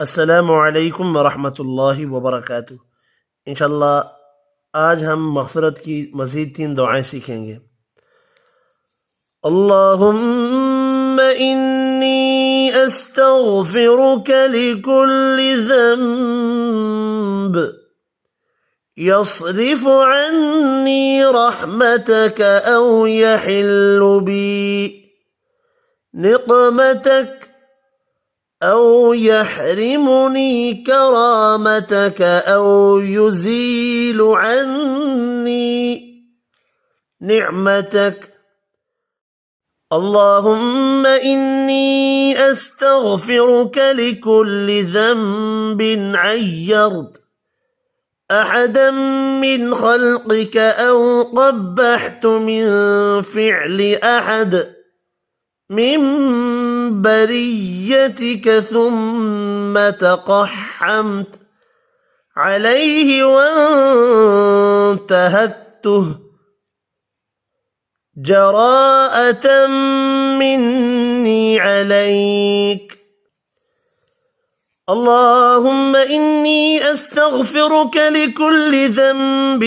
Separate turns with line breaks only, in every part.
अस्सलामु अलैकुम वरहमतुल्लाहि वबरकातुह। इंशाअल्लाह आज हम मग़फ़िरत की मज़ीद 3 दुआएं सीखेंगे। अल्लाहुम्मा इन्नी अस्तग़फ़िरुका लिकुल्लि ज़ंब यस्रिफ़ु अन्नी रहमतक औ यहिल्लु बी निक़मतक أو يحرمني كرامتك أو يزيل عني نعمتك. اللهم إني أستغفرك لكل ذنب عيرت أحدا من خلقك أو قبحت من فعل أحد من بريتك ثم تقحمت عليه وانتهكته جراءة مني عليك. اللهم إني أستغفرك لكل ذنب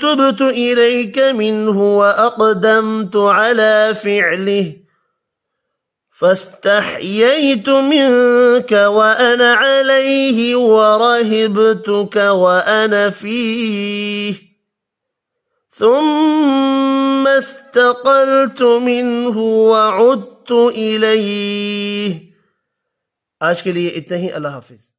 تبت إليك منه وأقدمت على فعله فاستحييت منك وأنا عليه ورهبتك وأنا فيه ثم استقلت منه وعدت إليه. आज के लिए इतना ही। अल्लाह हाफिज़।